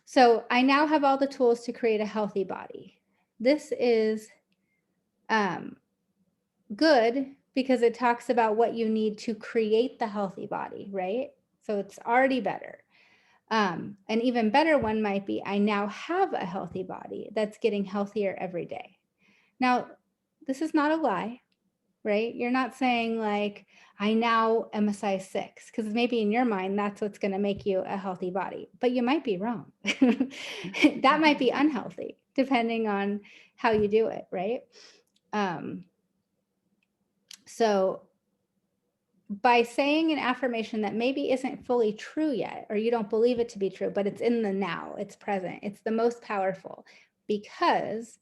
So I now have all the tools to create a healthy body. This is good because it talks about what you need to create the healthy body, right? So it's already better. An even better one might be, I now have a healthy body that's getting healthier every day. Now, this is not a lie, right? You're not saying like, I now am a size 6, because maybe in your mind, that's what's going to make you a healthy body, but you might be wrong. That might be unhealthy, depending on how you do it, right? So by saying an affirmation that maybe isn't fully true yet, or you don't believe it to be true, but it's in the now, it's present, it's the most powerful, because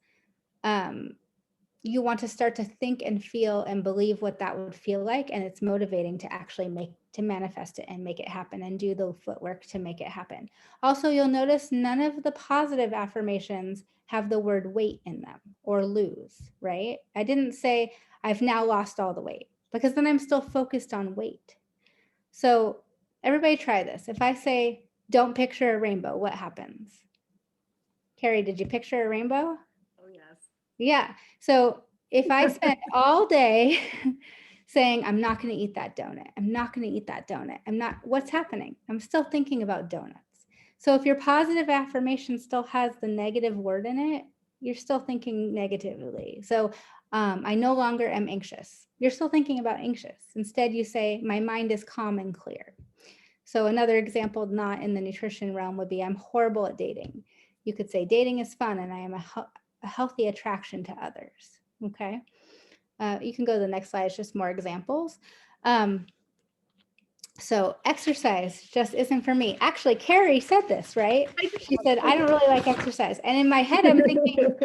you want to start to think and feel and believe what that would feel like. And it's motivating to actually manifest it and make it happen and do the footwork to make it happen. Also, you'll notice none of the positive affirmations have the word weight in them or lose, right? I didn't say I've now lost all the weight, because then I'm still focused on weight. So everybody try this. If I say, don't picture a rainbow, what happens? Carrie, did you picture a rainbow? Oh, yes. Yeah. So if I spent all day saying, I'm not going to eat that donut, I'm not going to eat that donut, what's happening? I'm still thinking about donuts. So if your positive affirmation still has the negative word in it, you're still thinking negatively. So I no longer am anxious. You're still thinking about anxious. Instead, you say, my mind is calm and clear. So another example, not in the nutrition realm, would be, I'm horrible at dating. You could say, dating is fun and I am a healthy attraction to others. Okay. You can go to the next slide. It's just more examples. So exercise just isn't for me. Actually, Carrie said this, right? She said, I don't really like exercise. And in my head, I'm thinking,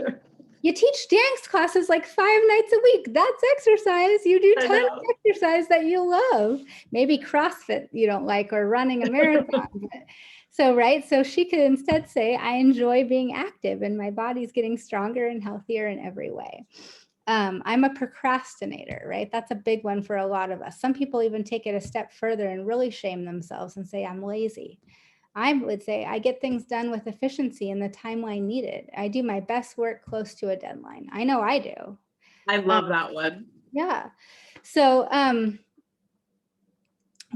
you teach dance classes like 5 nights a week. That's exercise. You do tons of exercise that you love. Maybe CrossFit you don't like, or running a marathon. So, right. So she could instead say, I enjoy being active and my body's getting stronger and healthier in every way. I'm a procrastinator, right? That's a big one for a lot of us. Some people even take it a step further and really shame themselves and say, I'm lazy. I would say I get things done with efficiency in the timeline needed. I do my best work close to a deadline. I know I do. I love that one. Yeah. So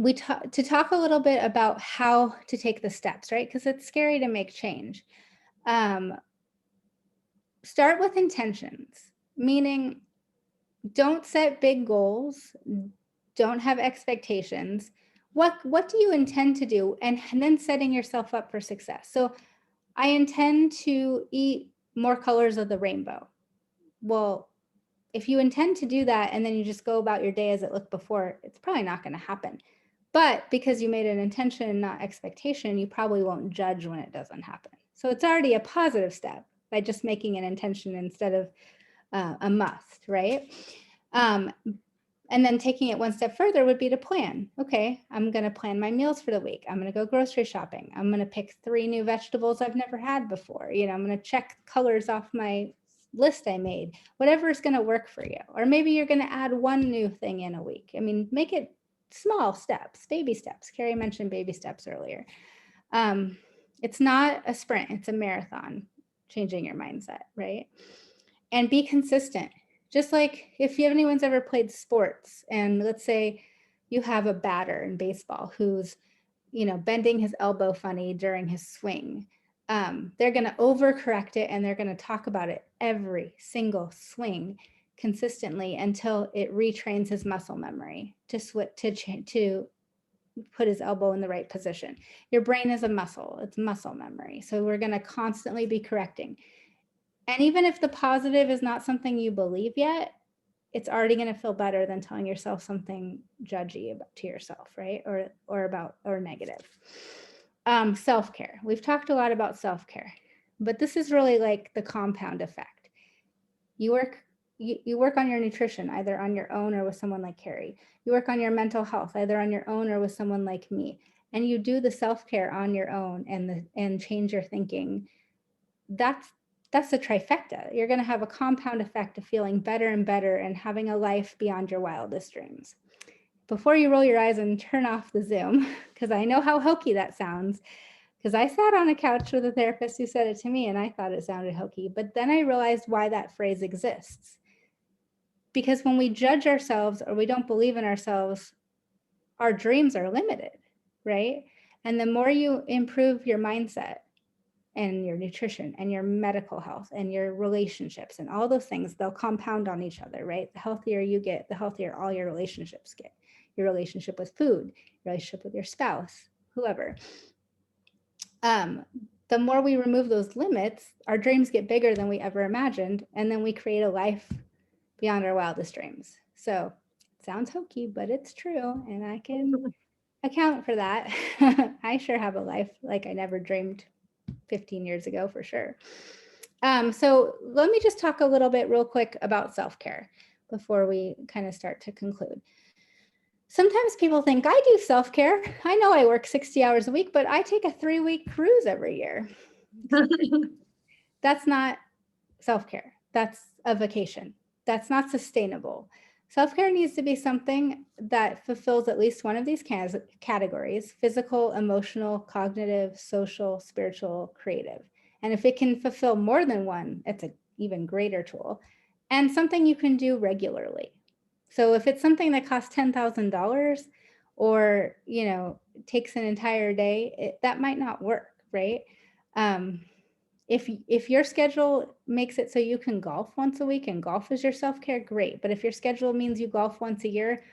to talk a little bit about how to take the steps, right? Because it's scary to make change. Start with intentions, meaning don't set big goals, don't have expectations. What do you intend to do? And then setting yourself up for success. So I intend to eat more colors of the rainbow. Well, if you intend to do that and then you just go about your day as it looked before, it's probably not going to happen. But because you made an intention and not expectation, you probably won't judge when it doesn't happen. So it's already a positive step by just making an intention instead of a must, right? And then taking it one step further would be to plan. Okay, I'm going to plan my meals for the week. I'm going to go grocery shopping. I'm going to pick 3 new vegetables I've never had before. You know, I'm going to check colors off my list I made, whatever is going to work for you. Or maybe you're going to add 1 new thing in a week. I mean, make it small steps, baby steps. Carrie mentioned baby steps earlier. It's not a sprint, it's a marathon, changing your mindset, right? And be consistent. Just like if anyone's ever played sports, and let's say you have a batter in baseball who's, bending his elbow funny during his swing, they're going to overcorrect it and they're going to talk about it every single swing consistently until it retrains his muscle memory to put his elbow in the right position. Your brain is a muscle, it's muscle memory. So we're going to constantly be correcting. And even if the positive is not something you believe yet, it's already going to feel better than telling yourself something judgy to yourself, right? Or negative. Self-care. We've talked a lot about self-care, but this is really like the compound effect. You work on your nutrition, either on your own or with someone like Carrie. You work on your mental health, either on your own or with someone like me. And you do the self-care on your own and change your thinking. That's a trifecta. You're going to have a compound effect of feeling better and better and having a life beyond your wildest dreams. Before you roll your eyes and turn off the Zoom, because I know how hokey that sounds, because I sat on a couch with a therapist who said it to me and I thought it sounded hokey, but then I realized why that phrase exists. Because when we judge ourselves or we don't believe in ourselves, our dreams are limited, right? And the more you improve your mindset, and your nutrition and your medical health and your relationships and all those things, they'll compound on each other, right? The healthier you get, the healthier all your relationships get. Your relationship with food, your relationship with your spouse, whoever. The more we remove those limits, our dreams get bigger than we ever imagined. And then we create a life beyond our wildest dreams. So sounds hokey, but it's true. And I can account for that. I sure have a life like I never dreamed 15 years ago for sure. So let me just talk a little bit real quick about self-care before we kind of start to conclude. Sometimes people think I do self-care. I know I work 60 hours a week, but I take a 3-week cruise every year. That's not self-care. That's a vacation. That's not sustainable. Self-care needs to be something that fulfills at least one of these categories: physical, emotional, cognitive, social, spiritual, creative. And if it can fulfill more than one, it's an even greater tool, and something you can do regularly. So if it's something that costs $10,000 or, takes an entire day, that might not work, right? If your schedule makes it so you can golf once a week and golf is your self-care, great. But if your schedule means you golf once a year,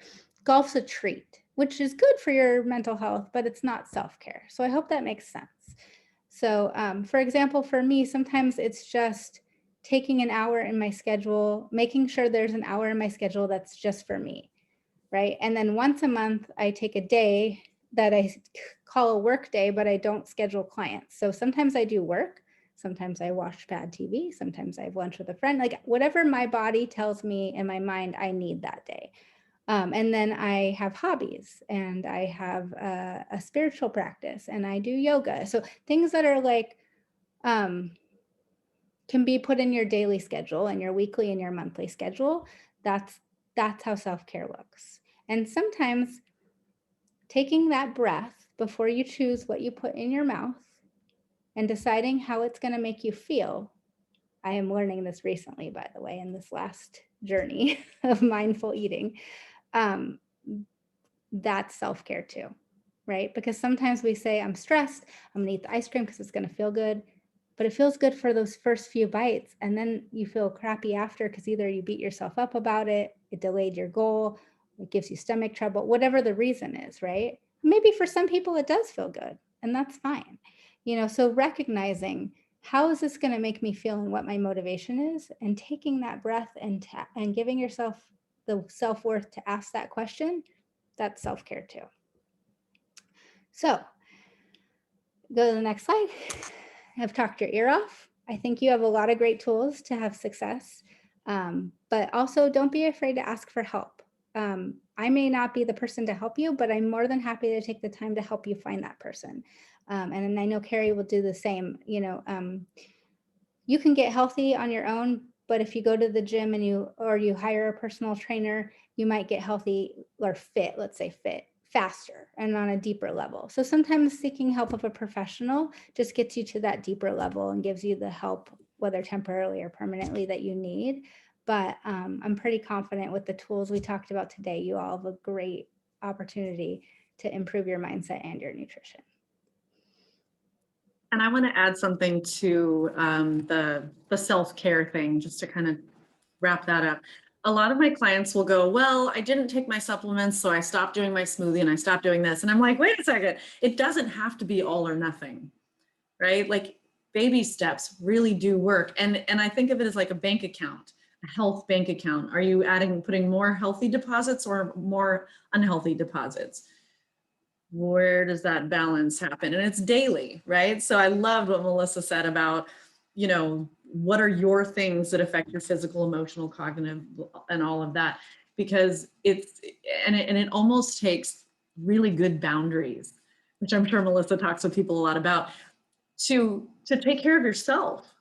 golf's a treat, which is good for your mental health, but it's not self-care. So I hope that makes sense. So for example, for me, sometimes it's just taking an hour in my schedule, making sure there's an hour in my schedule that's just for me, right? And then once a month, I take a day that I call a work day, but I don't schedule clients. So sometimes I do work, sometimes I watch bad TV, sometimes I have lunch with a friend, like whatever my body tells me in my mind I need that day. And then I have hobbies, and I have a spiritual practice, and I do yoga. So things that are like, can be put in your daily schedule and your weekly and your monthly schedule. That's how self-care looks. And sometimes taking that breath before you choose what you put in your mouth and deciding how it's going to make you feel. I am learning this recently, by the way, in this last journey of mindful eating. That's self-care too, right? Because sometimes we say, I'm stressed, I'm gonna eat the ice cream because it's gonna feel good, but it feels good for those first few bites, and then you feel crappy after because either you beat yourself up about it, it delayed your goal, it gives you stomach trouble, whatever the reason is, right? Maybe for some people it does feel good, and that's fine. So recognizing how is this going to make me feel and what my motivation is, and taking that breath and giving yourself the self-worth to ask that question, that's self-care too. So go to the next slide. I've talked your ear off. I think you have a lot of great tools to have success, but also don't be afraid to ask for help. I may not be the person to help you, but I'm more than happy to take the time to help you find that person. And I know Carrie will do the same. You can get healthy on your own, but if you go to the gym and you hire a personal trainer, you might get healthy or fit, let's say fit, faster and on a deeper level. So sometimes seeking help of a professional just gets you to that deeper level and gives you the help, whether temporarily or permanently, that you need. But I'm pretty confident with the tools we talked about today, you all have a great opportunity to improve your mindset and your nutrition. And I want to add something to the self-care thing, just to kind of wrap that up. A lot of my clients will go, well, I didn't take my supplements, so I stopped doing my smoothie and I stopped doing this. And I'm like, wait a second, it doesn't have to be all or nothing, right? Like baby steps really do work. And I think of it as like a bank account, a health bank account. Are you putting more healthy deposits or more unhealthy deposits? Where does that balance happen? And it's daily, right? So I loved what Melissa said about, what are your things that affect your physical, emotional, cognitive, and all of that? Because it almost takes really good boundaries, which I'm sure Melissa talks with people a lot about, to take care of yourself.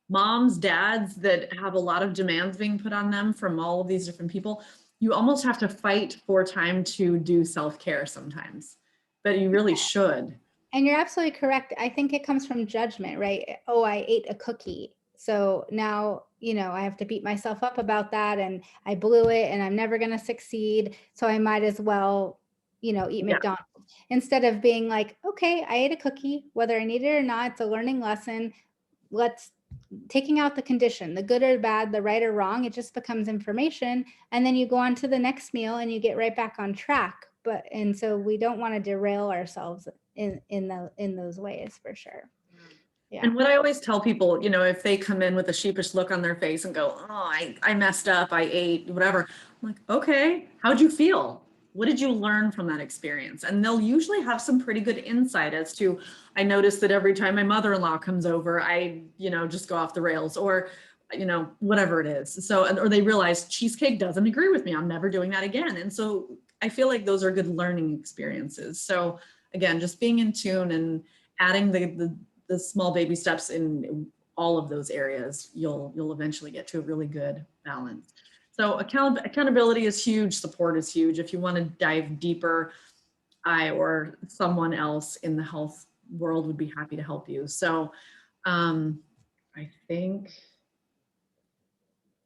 Moms, dads that have a lot of demands being put on them from all of these different people, you almost have to fight for time to do self-care sometimes, but you really should. And you're absolutely correct. I think it comes from judgment, right? Oh, I ate a cookie, so now, I have to beat myself up about that, and I blew it and I'm never going to succeed. So I might as well, eat McDonald's, instead of being like, okay, I ate a cookie, whether I need it or not, it's a learning lesson. Let's taking out the condition, the good or bad, the right or wrong, it just becomes information. And then you go on to the next meal and you get right back on track. And so we don't want to derail ourselves in those ways, for sure. Yeah. And what I always tell people, if they come in with a sheepish look on their face and go, oh, I messed up, I ate, whatever. I'm like, okay, how'd you feel? What did you learn from that experience? And they'll usually have some pretty good insight as to, I noticed that every time my mother-in-law comes over, I, just go off the rails, or, whatever it is. So, or they realize cheesecake doesn't agree with me. I'm never doing that again. And so I feel like those are good learning experiences. So again, just being in tune and adding the small baby steps in all of those areas, you'll eventually get to a really good balance. So accountability is huge, support is huge. If you want to dive deeper, I or someone else in the health world would be happy to help you. So I think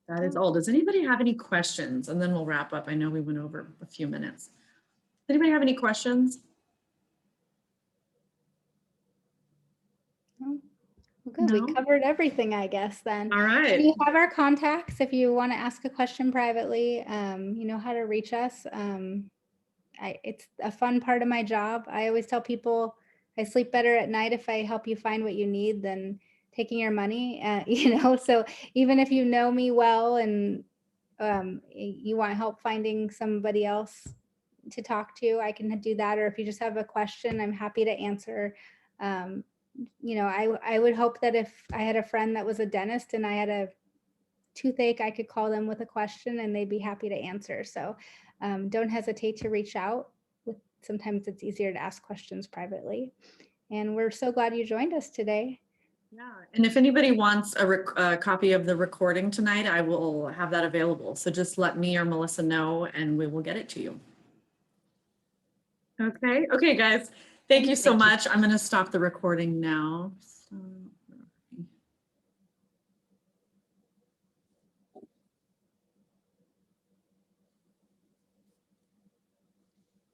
that is all. Does anybody have any questions? And then we'll wrap up. I know we went over a few minutes. Does anybody have any questions? Well, good. No? We covered everything, I guess, then. All So right. you have our contacts if you want to ask a question privately. You know how to reach us. It's a fun part of my job. I always tell people I sleep better at night if I help you find what you need than taking your money. So even if you know me well and you want help finding somebody else to talk to, I can do that. Or if you just have a question, I'm happy to answer. I would hope that if I had a friend that was a dentist and I had a toothache, I could call them with a question and they'd be happy to answer. So don't hesitate to reach out. Sometimes it's easier to ask questions privately. And we're so glad you joined us today. Yeah, and if anybody wants a copy of the recording tonight, I will have that available. So just let me or Melissa know and we will get it to you. Okay, guys. Thank you so much. I'm going to stop the recording now.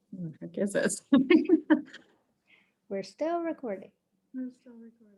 What the heck is it? We're still recording. We're still recording.